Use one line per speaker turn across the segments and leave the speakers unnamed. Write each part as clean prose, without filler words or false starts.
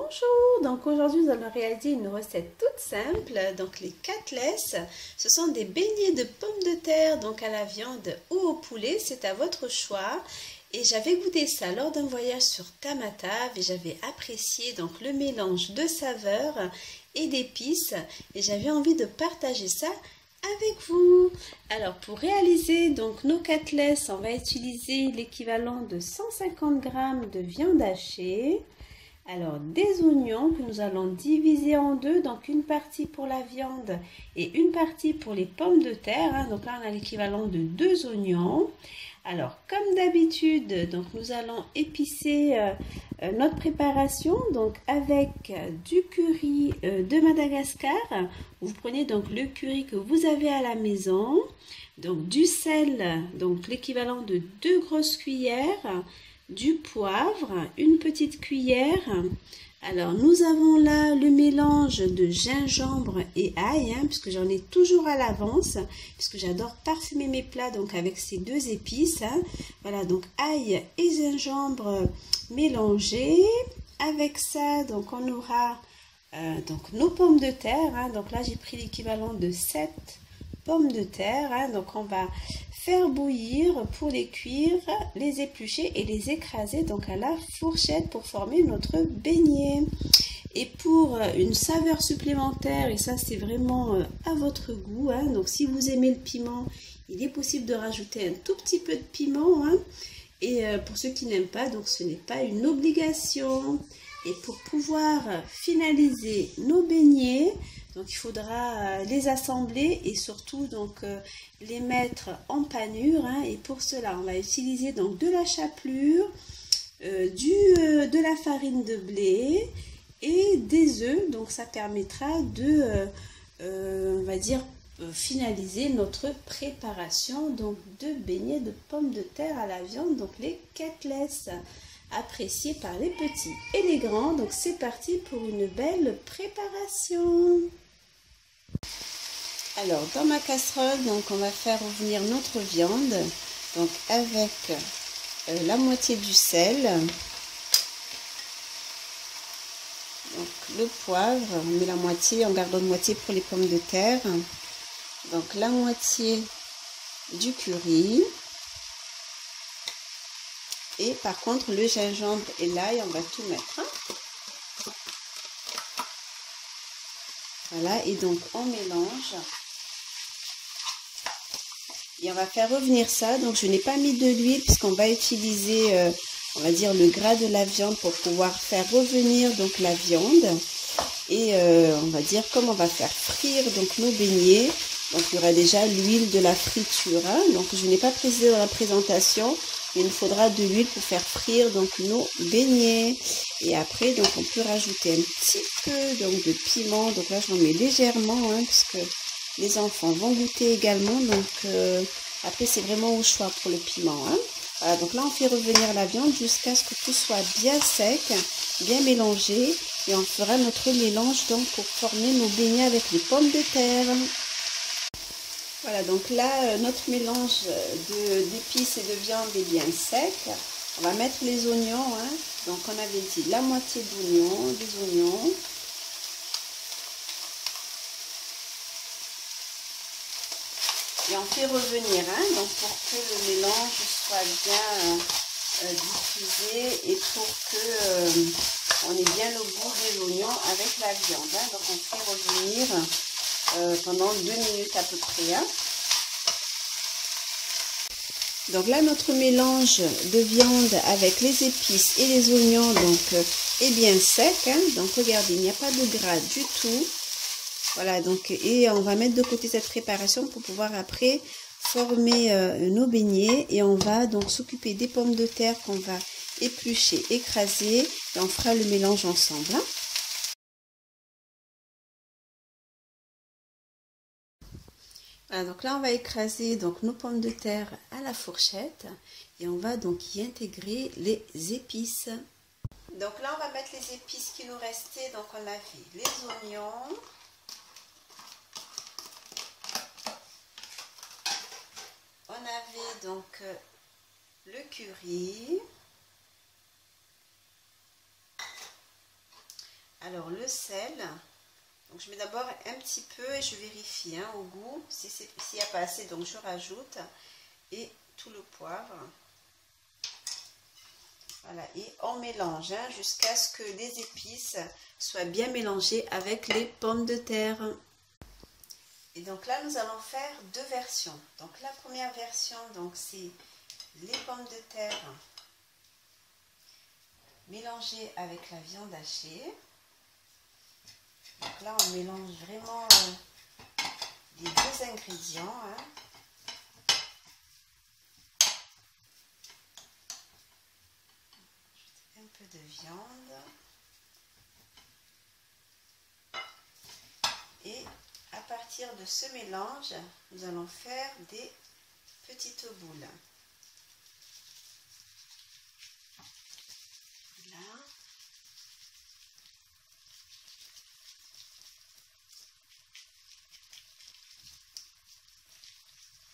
Bonjour, donc aujourd'hui nous allons réaliser une recette toute simple. Donc les côtelettes, ce sont des beignets de pommes de terre, donc à la viande ou au poulet, c'est à votre choix. Et j'avais goûté ça lors d'un voyage sur Tamatave et j'avais apprécié donc le mélange de saveurs et d'épices et j'avais envie de partager ça avec vous. Alors pour réaliser donc nos côtelettes, on va utiliser l'équivalent de 150 g de viande hachée. Alors des oignons que nous allons diviser en deux, donc une partie pour la viande et une partie pour les pommes de terre. Donc là on a l'équivalent de 2 oignons. Alors comme d'habitude, donc nous allons épicer notre préparation donc avec du curry de Madagascar. Vous prenez donc le curry que vous avez à la maison, donc du sel, donc l'équivalent de 2 grosses cuillères, du poivre, une petite cuillère. Alors nous avons là le mélange de gingembre et ail, puisque j'en ai toujours à l'avance, puisque j'adore parfumer mes plats donc avec ces deux épices. Voilà, donc ail et gingembre mélangés. Avec ça, donc on aura donc nos pommes de terre. Donc là j'ai pris l'équivalent de 7 pommes de terre. Donc on va faire bouillir pour les cuire, les éplucher et les écraser donc à la fourchette pour former notre beignet. Et pour une saveur supplémentaire, et ça c'est vraiment à votre goût, donc si vous aimez le piment, il est possible de rajouter un tout petit peu de piment, et pour ceux qui n'aiment pas, donc ce n'est pas une obligation. Et pour pouvoir finaliser nos beignets, donc il faudra les assembler et surtout donc les mettre en panure. Et pour cela, on va utiliser donc de la chapelure, de la farine de blé et des œufs. Donc ça permettra de, on va dire, finaliser notre préparation donc de beignets de pommes de terre à la viande, donc les côtelettes, appréciés par les petits et les grands. Donc c'est parti pour une belle préparation. Alors dans ma casserole, donc on va faire revenir notre viande, donc avec la moitié du sel, donc le poivre, on met la moitié, on garde la moitié pour les pommes de terre, donc la moitié du curry. Et par contre, le gingembre et l'ail, on va tout mettre. Voilà, et donc on mélange. Et on va faire revenir ça. Donc je n'ai pas mis de l'huile puisqu'on va utiliser, on va dire, le gras de la viande pour pouvoir faire revenir donc la viande. Et on va dire, comme on va faire frire donc nos beignets, donc il y aura déjà l'huile de la friture. Donc je n'ai pas précisé dans la présentation. Il nous faudra de l'huile pour faire frire donc nos beignets. Et après, donc on peut rajouter un petit peu donc de piment. Donc là, j'en mets légèrement, puisque les enfants vont goûter également. Donc après, c'est vraiment au choix pour le piment. Voilà, donc là, on fait revenir la viande jusqu'à ce que tout soit bien sec, bien mélangé. Et on fera notre mélange donc pour former nos beignets avec les pommes de terre. Voilà, donc là, notre mélange d'épices et de viande est bien sec. On va mettre les oignons. Donc, on avait dit la moitié d'oignons, des oignons. Et on fait revenir, donc pour que le mélange soit bien diffusé et pour que on ait bien le goût des oignons avec la viande. Donc, on fait revenir pendant 2 minutes à peu près. Donc là, notre mélange de viande avec les épices et les oignons donc est bien sec. Donc regardez, il n'y a pas de gras du tout. Voilà, donc et on va mettre de côté cette préparation pour pouvoir après former nos beignets. Et on va donc s'occuper des pommes de terre qu'on va éplucher, écraser. Et on fera le mélange ensemble. Voilà, donc là on va écraser donc nos pommes de terre à la fourchette et on va donc y intégrer les épices. Donc là on va mettre les épices qui nous restaient. Donc on avait les oignons, on avait donc le curry, Alors le sel, donc je mets d'abord un petit peu et je vérifie hein, au goût. S'il n'y a pas assez, donc je rajoute. Et tout le poivre. Voilà, et on mélange hein, jusqu'à ce que les épices soient bien mélangées avec les pommes de terre. Et donc là, nous allons faire deux versions. Donc la première version, donc c'est les pommes de terre mélangées avec la viande hachée. Donc là, on mélange vraiment les deux ingrédients. Hein. Un peu de viande. Et à partir de ce mélange, nous allons faire des petites boules. Voilà.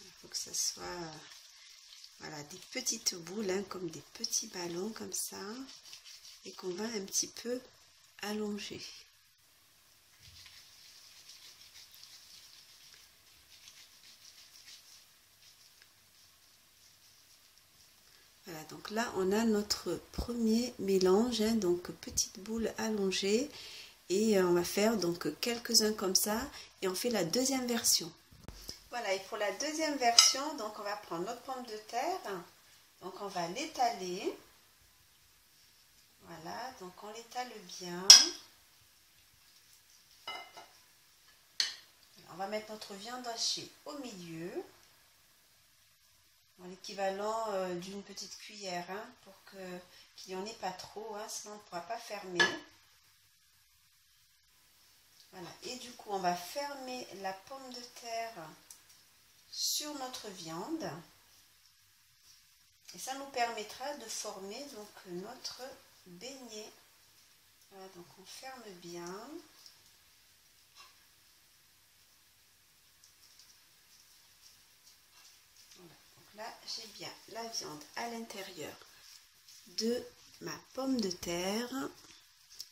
Il faut que ce soit voilà, des petites boules, hein, comme des petits ballons comme ça, et qu'on va un petit peu allonger. Voilà, donc là on a notre premier mélange, hein, donc petite boule allongée, et on va faire donc quelques-uns comme ça, et on fait la deuxième version. Voilà, et pour la deuxième version, donc on va prendre notre pomme de terre, donc on va l'étaler. Voilà, donc on l'étale bien. On va mettre notre viande hachée au milieu. L'équivalent d'une petite cuillère hein, pour qu'il n'y en ait pas trop, hein, sinon on ne pourra pas fermer. Voilà, et du coup on va fermer la pomme de terre sur notre viande. Et ça nous permettra de former donc notre beignet. Voilà, donc on ferme bien. Voilà, donc là j'ai bien la viande à l'intérieur de ma pomme de terre.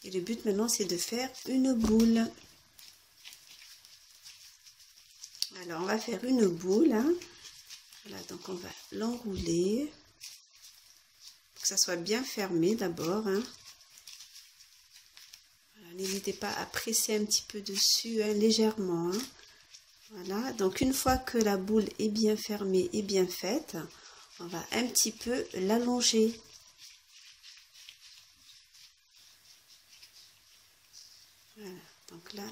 Et le but maintenant c'est de faire une boule. Alors on va faire une boule. Hein. Voilà, donc on va l'enrouler. Que ça soit bien fermé d'abord. Hein. Voilà, n'hésitez pas à presser un petit peu dessus hein, légèrement. Hein. Voilà, donc une fois que la boule est bien fermée et bien faite, on va un petit peu l'allonger. Voilà, donc là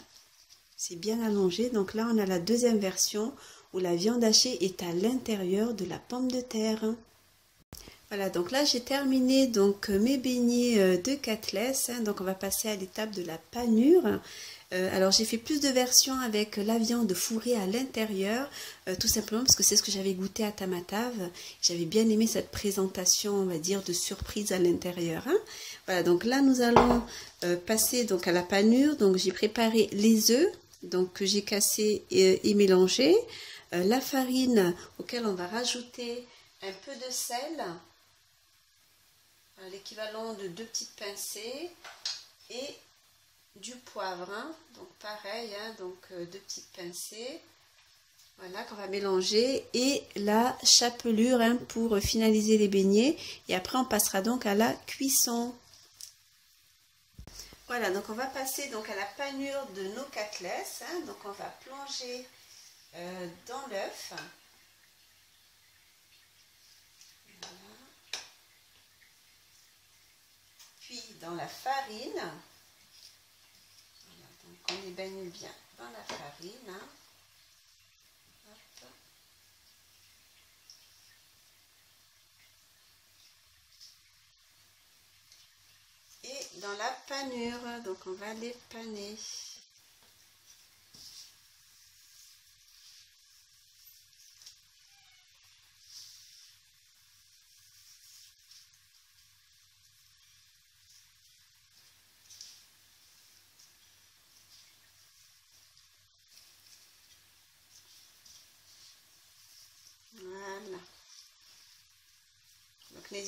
c'est bien allongé. Donc là on a la deuxième version où la viande hachée est à l'intérieur de la pomme de terre. Voilà, donc là j'ai terminé donc mes beignets de côtelettes, hein, donc on va passer à l'étape de la panure. Alors j'ai fait plus de versions avec la viande fourrée à l'intérieur, tout simplement parce que c'est ce que j'avais goûté à Tamatave. J'avais bien aimé cette présentation, on va dire, de surprise à l'intérieur. Hein. Voilà, donc là nous allons passer donc à la panure. Donc j'ai préparé les œufs, donc que j'ai cassés et mélangés, la farine auquel on va rajouter un peu de sel. L'équivalent de 2 petites pincées et du poivre, hein. Donc pareil, hein, donc 2 petites pincées, voilà qu'on va mélanger, et la chapelure hein, pour finaliser les beignets, et après on passera donc à la cuisson. Voilà, donc on va passer donc à la panure de nos côtelettes, hein. Donc on va plonger dans l'œuf. Puis dans la farine, voilà, donc on les baigne bien dans la farine. Hein. Et dans la panure, donc on va les paner.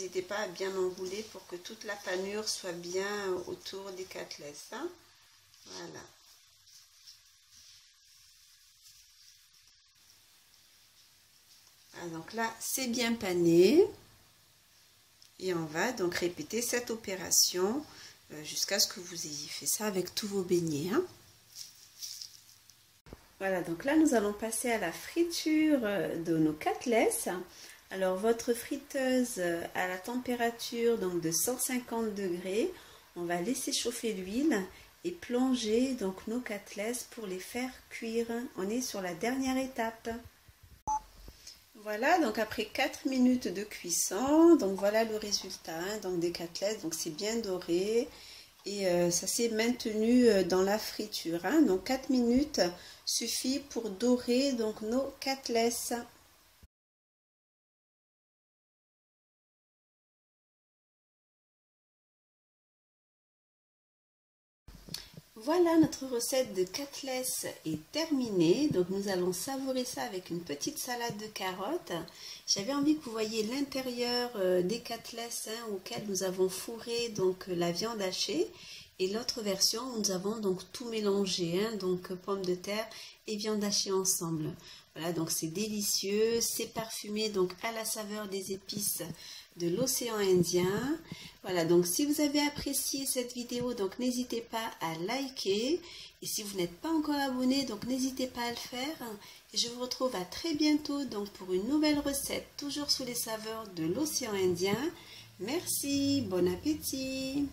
n'hésitez pas à bien enrouler pour que toute la panure soit bien autour des côtelettes. Hein. Voilà. Ah, donc là, c'est bien pané. Et on va donc répéter cette opération jusqu'à ce que vous ayez fait ça avec tous vos beignets. Hein. Voilà, donc là, nous allons passer à la friture de nos côtelettes. Alors, votre friteuse à la température donc de 150 degrés, on va laisser chauffer l'huile et plonger donc nos côtelettes pour les faire cuire. On est sur la dernière étape. Voilà, donc après 4 minutes de cuisson, donc voilà le résultat hein, donc des côtelettes. Donc c'est bien doré et ça s'est maintenu dans la friture. Hein, donc 4 minutes suffit pour dorer donc nos côtelettes. Voilà, notre recette de côtelettes est terminée. Donc nous allons savourer ça avec une petite salade de carottes. J'avais envie que vous voyiez l'intérieur des côtelettes hein, auxquelles nous avons fourré donc la viande hachée. Et l'autre version, nous avons donc tout mélangé, hein, donc pommes de terre et viande hachée ensemble. Voilà, donc c'est délicieux, c'est parfumé donc à la saveur des épices de l'océan Indien. Voilà, donc si vous avez apprécié cette vidéo, donc n'hésitez pas à liker. Et si vous n'êtes pas encore abonné, donc n'hésitez pas à le faire. Et je vous retrouve à très bientôt donc pour une nouvelle recette, toujours sous les saveurs de l'océan Indien. Merci, bon appétit!